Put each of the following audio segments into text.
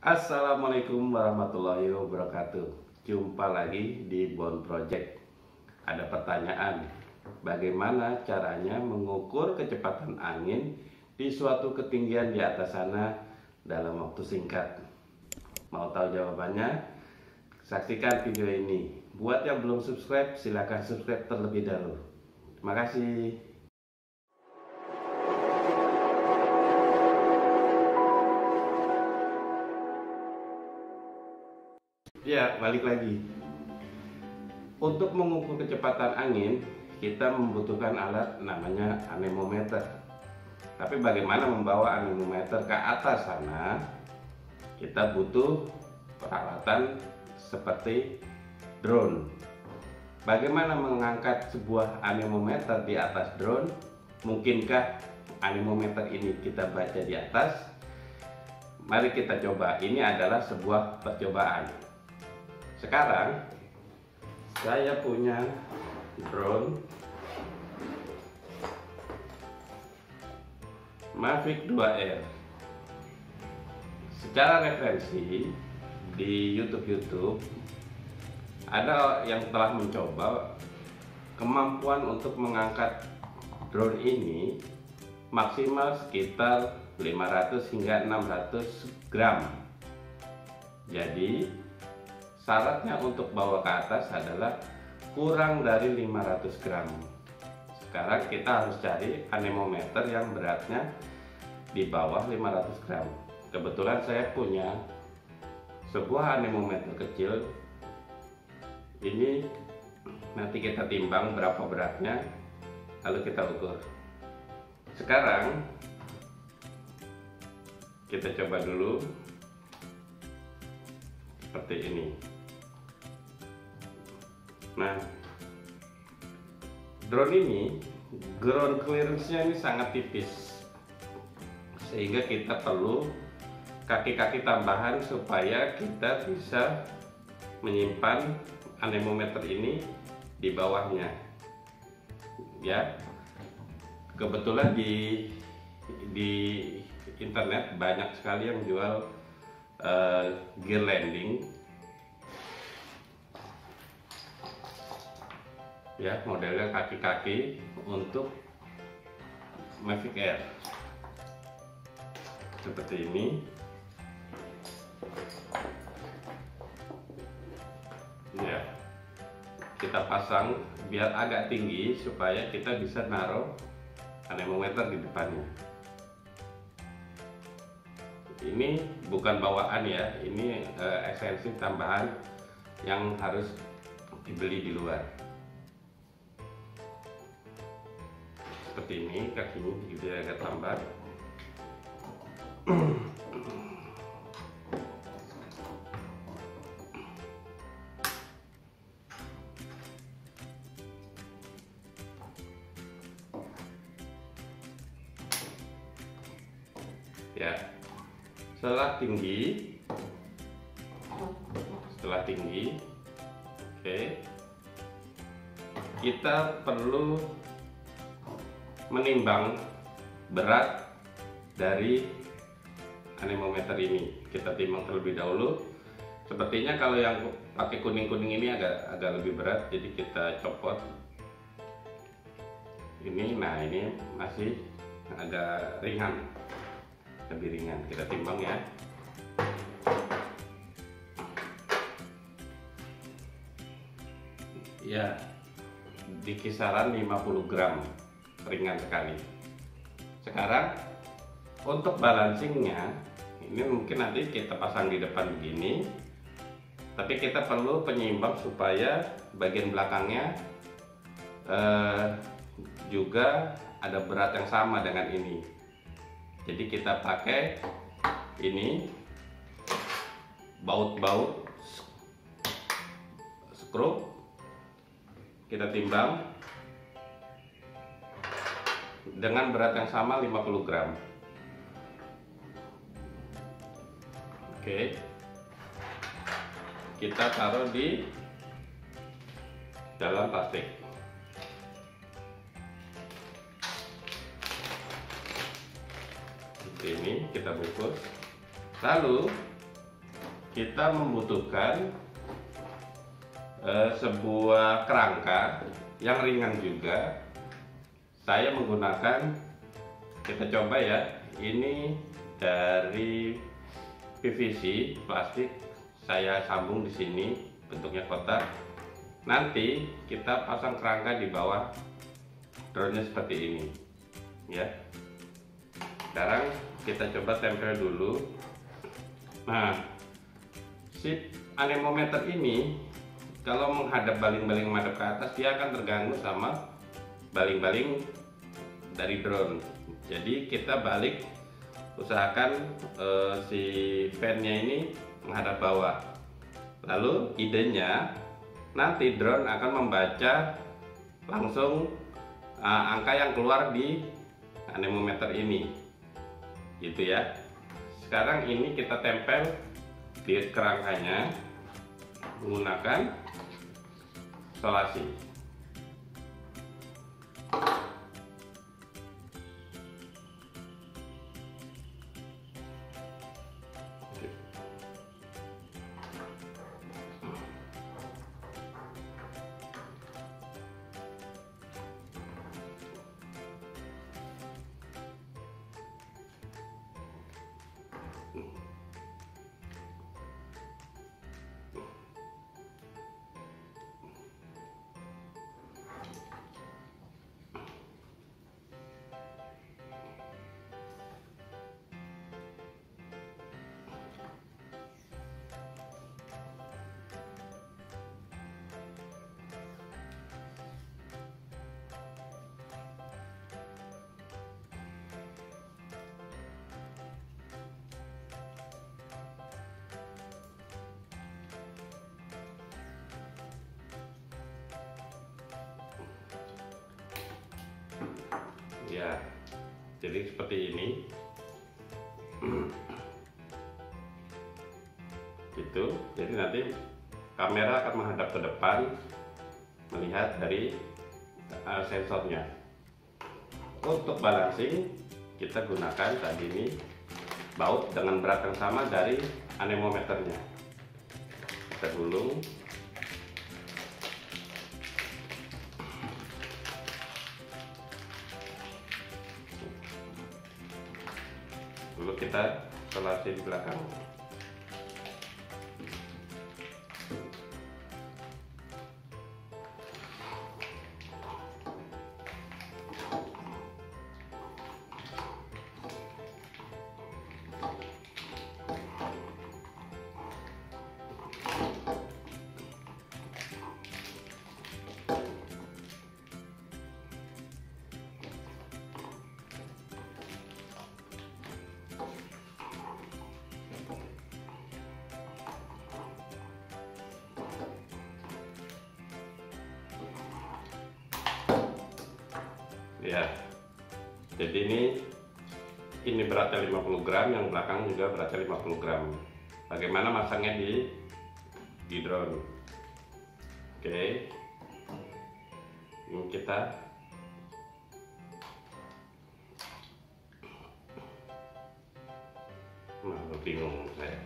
Assalamualaikum warahmatullahi wabarakatuh. Jumpa lagi di Bond Project. Ada pertanyaan, bagaimana caranya mengukur kecepatan angin di suatu ketinggian di atas sana dalam waktu singkat? Mau tahu jawabannya? Saksikan video ini. Buat yang belum subscribe, silahkan subscribe terlebih dahulu. Terima kasih. Ya, balik lagi. Untuk mengukur kecepatan angin, kita membutuhkan alat namanya anemometer. Tapi bagaimana membawa anemometer ke atas sana? Kita butuh peralatan seperti drone. Bagaimana mengangkat sebuah anemometer di atas drone? Mungkinkah anemometer ini kita baca di atas? Mari kita coba. Ini adalah sebuah percobaan. Sekarang saya punya drone Mavic 2R. Secara referensi di YouTube ada yang telah mencoba kemampuan untuk mengangkat drone ini maksimal sekitar 500 hingga 600 gram. Jadi syaratnya untuk bawa ke atas adalah kurang dari 500 gram. Sekarang kita harus cari anemometer yang beratnya di bawah 500 gram. Kebetulan saya punya sebuah anemometer kecil. Ini nanti kita timbang berapa beratnya, lalu kita ukur. Sekarang kita coba dulu seperti ini. Nah, drone ini ground clearance-nya ini sangat tipis, sehingga kita perlu kaki-kaki tambahan supaya kita bisa menyimpan anemometer ini di bawahnya. Ya, kebetulan di internet banyak sekali yang jual gear landing. Ya, modelnya kaki-kaki untuk Mavic Air seperti ini. Ya, kita pasang biar agak tinggi supaya kita bisa naruh anemometer di depannya. Ini bukan bawaan ya, ini ekstensi tambahan yang harus dibeli di luar. Seperti ini, kakinya begitu agak tambah. Ya, setelah tinggi, oke, kita perlu menimbang berat dari anemometer ini. Kita timbang terlebih dahulu. Sepertinya kalau yang pakai kuning-kuning ini agak lebih berat, jadi kita copot ini. Nah, ini masih agak ringan, lebih ringan. Kita timbang ya. Ya, di kisaran 50 gram, ringan sekali. Sekarang untuk balancingnya, ini mungkin nanti kita pasang di depan begini, tapi kita perlu penyeimbang supaya bagian belakangnya juga ada berat yang sama dengan ini. Jadi kita pakai ini baut-baut skru, kita timbang dengan berat yang sama 50 gram. Oke, kita taruh di dalam plastik. Seperti ini kita bungkus. Lalu kita membutuhkan sebuah kerangka yang ringan juga. Saya menggunakan, kita coba ya, ini dari PVC plastik, saya sambung di sini bentuknya kotak. Nanti kita pasang kerangka di bawah drone-nya seperti ini ya. Sekarang kita coba tempel dulu. Nah, si anemometer ini kalau menghadap baling-baling menghadap ke atas, dia akan terganggu sama baling-baling dari drone. Jadi kita balik, usahakan si fan-nya ini menghadap bawah. Lalu idenya nanti drone akan membaca langsung angka yang keluar di anemometer ini, gitu ya. Sekarang ini kita tempel di kerangkanya menggunakan solasi. Ya, jadi seperti ini. Gitu. Jadi nanti kamera akan menghadap ke depan melihat dari sensornya. Untuk balancing kita gunakan tadi ini baut dengan berat yang sama dari anemometernya. Kita gulung. Lalu kita solasi di belakang. Ya, jadi ini beratnya 50 gram, yang belakang juga beratnya 50 gram. Bagaimana masangnya di drone? Oke, ini kita bingung saya.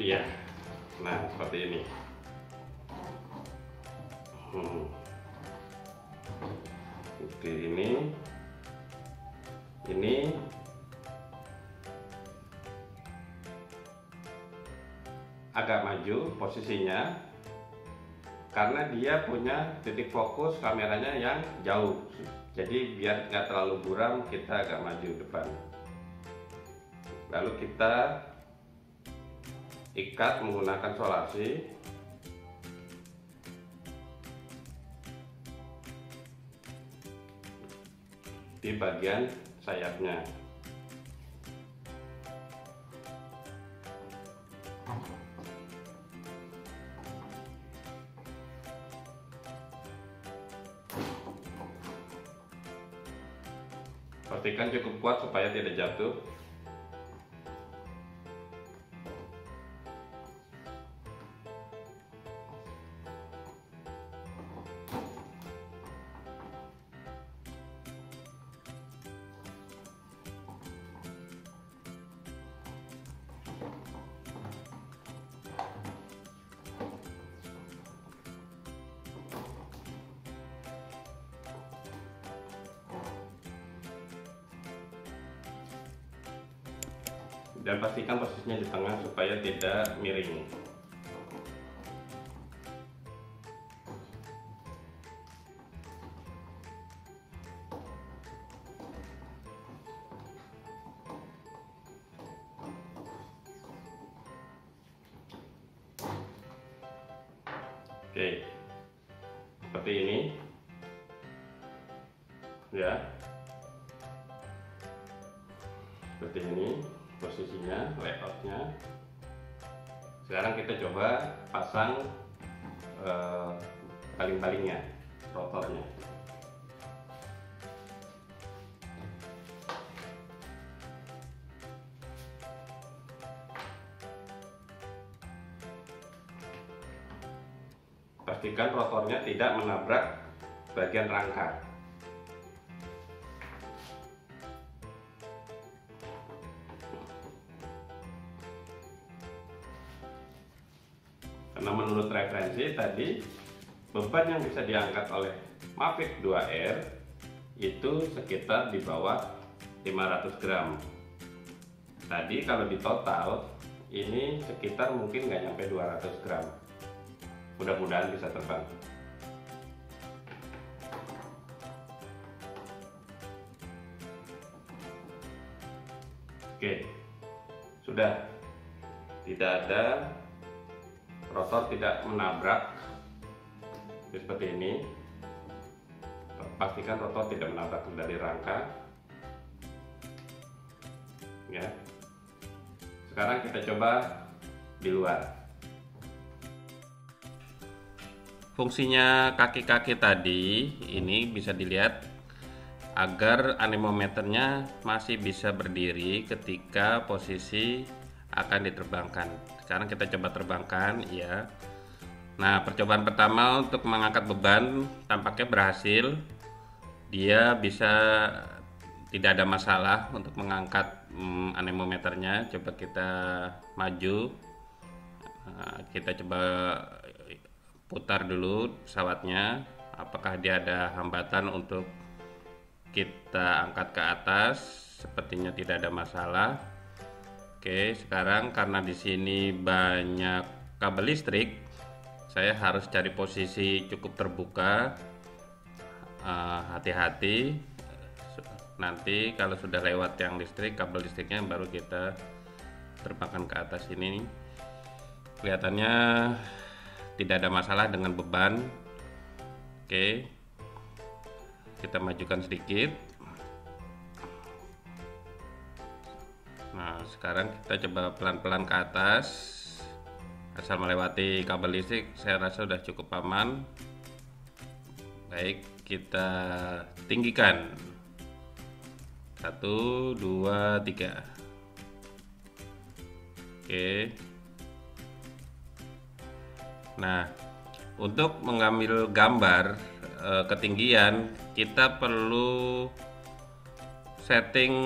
Iya, nah seperti ini. Oke, ini agak maju posisinya karena dia punya titik fokus kameranya yang jauh. Jadi biar nggak terlalu buram, kita agak maju depan. Lalu kita ikat menggunakan solasi. Di bagian sayapnya. Pastikan cukup kuat supaya tidak jatuh. dan pastikan posisinya di tengah supaya tidak miring. Oke, seperti ini ya, seperti ini posisinya, layoutnya. Sekarang kita coba pasang baling-balingnya, rotornya. Pastikan rotornya tidak menabrak bagian rangka. Karena menurut referensi tadi, beban yang bisa diangkat oleh Mavic 2R itu sekitar di bawah 500 gram. Tadi kalau di total ini sekitar mungkin nggak nyampe 200 gram. Mudah-mudahan bisa terbang. Oke, sudah tidak ada, rotor tidak menabrak seperti ini. Pastikan rotor tidak menabrak dari rangka ya. Sekarang kita coba di luar. Fungsinya kaki-kaki tadi ini bisa dilihat agar anemometernya masih bisa berdiri ketika posisi akan diterbangkan. Sekarang kita coba terbangkan ya. Nah, percobaan pertama untuk mengangkat beban tampaknya berhasil. Dia bisa tidak ada masalah untuk mengangkat anemometernya. Coba kita maju. Nah, kita coba putar dulu pesawatnya, apakah dia ada hambatan untuk kita angkat ke atas. Sepertinya tidak ada masalah. Oke, sekarang karena di sini banyak kabel listrik, saya harus cari posisi cukup terbuka. Hati-hati, nanti kalau sudah lewat yang listrik, kabel listriknya baru kita terbangkan ke atas. Ini kelihatannya tidak ada masalah dengan beban. Oke, kita majukan sedikit. Nah, sekarang kita coba pelan-pelan ke atas, asal melewati kabel listrik. Saya rasa sudah cukup aman. Baik, kita tinggikan. 1, 2, 3. Oke. Nah, untuk mengambil gambar ketinggian, kita perlu setting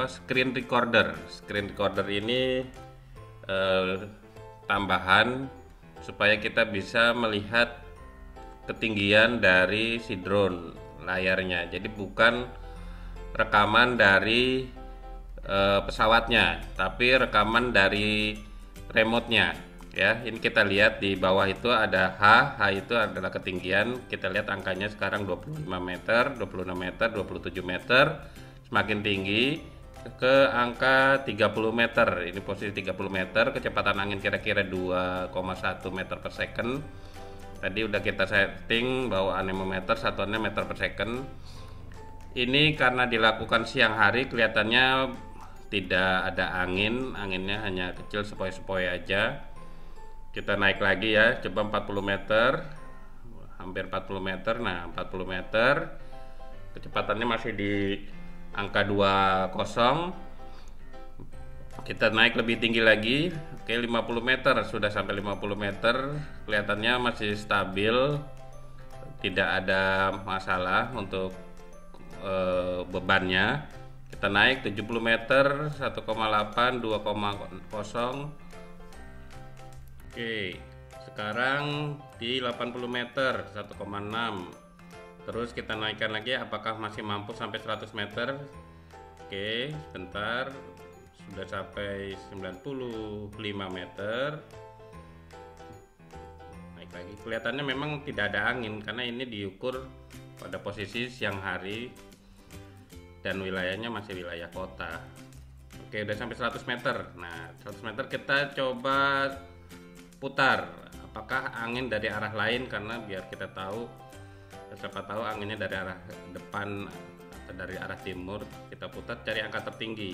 screen recorder. Screen recorder ini tambahan supaya kita bisa melihat ketinggian dari si drone layarnya. Jadi bukan rekaman dari pesawatnya, tapi rekaman dari remote-nya. Ya, ini kita lihat di bawah itu ada H itu adalah ketinggian. Kita lihat angkanya sekarang 25 meter, 26 meter, 27 meter. Semakin tinggi ke angka 30 meter. Ini posisi 30 meter, kecepatan angin kira-kira 2,1 meter per second. Tadi udah kita setting bahwa anemometer satuannya meter per second. Ini karena dilakukan siang hari, kelihatannya tidak ada angin, anginnya hanya kecil sepoi-sepoi aja. Kita naik lagi ya, coba 40 meter, hampir 40 meter. Nah, 40 meter, kecepatannya masih di angka 20. Kita naik lebih tinggi lagi. Oke, 50 meter, sudah sampai 50 meter, kelihatannya masih stabil, tidak ada masalah untuk bebannya. Kita naik 70 meter, 1,8, 2,0. Oke, sekarang di 80 meter, 1,6. Terus kita naikkan lagi, apakah masih mampu sampai 100 meter. Oke, sebentar, sudah sampai 95 meter. Naik lagi, kelihatannya memang tidak ada angin karena ini diukur pada posisi siang hari dan wilayahnya masih wilayah kota. Oke, udah sampai 100 meter. Nah, 100 meter kita coba putar apakah angin dari arah lain, karena biar kita tahu, siapa tahu anginnya dari arah depan atau dari arah timur. Kita putar cari angka tertinggi.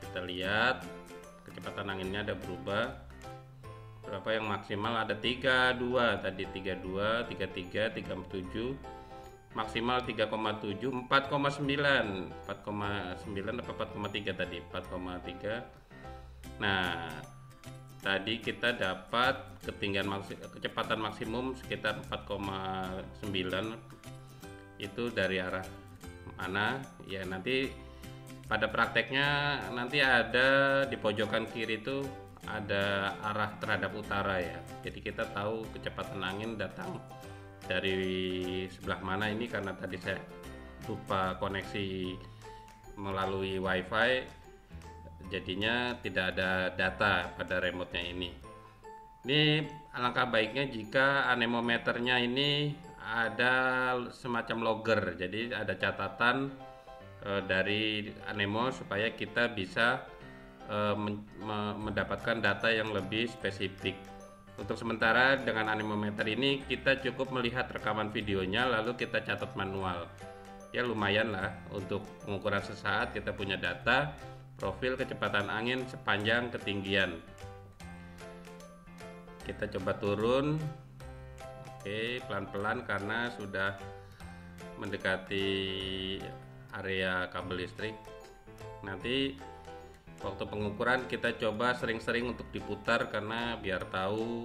Kita lihat kecepatan anginnya ada berubah. Berapa yang maksimal? Ada 32 tadi, 32, 33, 37, maksimal 3,7, 4,9 apa 4,3 tadi, 4,3. Nah, tadi kita dapat kecepatan maksimum sekitar 4,9. Itu dari arah mana? Ya, nanti pada prakteknya nanti ada di pojokan kiri itu ada arah terhadap utara ya. Jadi kita tahu kecepatan angin datang dari sebelah mana. Ini karena tadi saya lupa koneksi melalui wifi, jadinya tidak ada data pada remote-nya ini. Ini alangkah baiknya jika anemometernya ini ada semacam logger, jadi ada catatan dari anemo supaya kita bisa mendapatkan data yang lebih spesifik. Untuk sementara dengan anemometer ini kita cukup melihat rekaman videonya lalu kita catat manual. Ya lumayan lah untuk pengukuran sesaat, kita punya data profil kecepatan angin sepanjang ketinggian. Kita coba turun. Oke, pelan-pelan karena sudah mendekati area kabel listrik. Nanti waktu pengukuran kita coba sering-sering untuk diputar karena biar tahu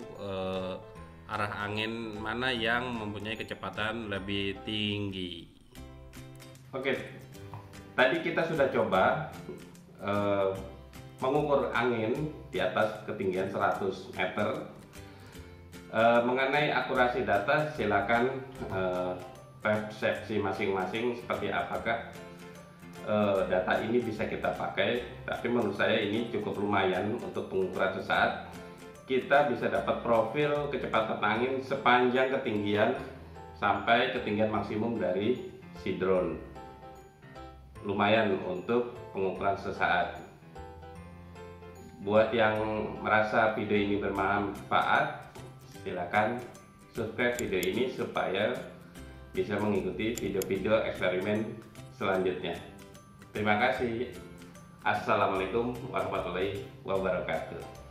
arah angin mana yang mempunyai kecepatan lebih tinggi. Oke, tadi kita sudah coba mengukur angin di atas ketinggian 100 meter. Mengenai akurasi data silakan persepsi masing-masing seperti apakah data ini bisa kita pakai, tapi menurut saya ini cukup lumayan untuk pengukuran sesaat. Kita bisa dapat profil kecepatan angin sepanjang ketinggian sampai ketinggian maksimum dari si drone. Lumayan untuk pengukuran sesaat. Buat yang merasa video ini bermanfaat, silakan subscribe video ini supaya bisa mengikuti video-video eksperimen selanjutnya. Terima kasih. Assalamualaikum warahmatullahi wabarakatuh.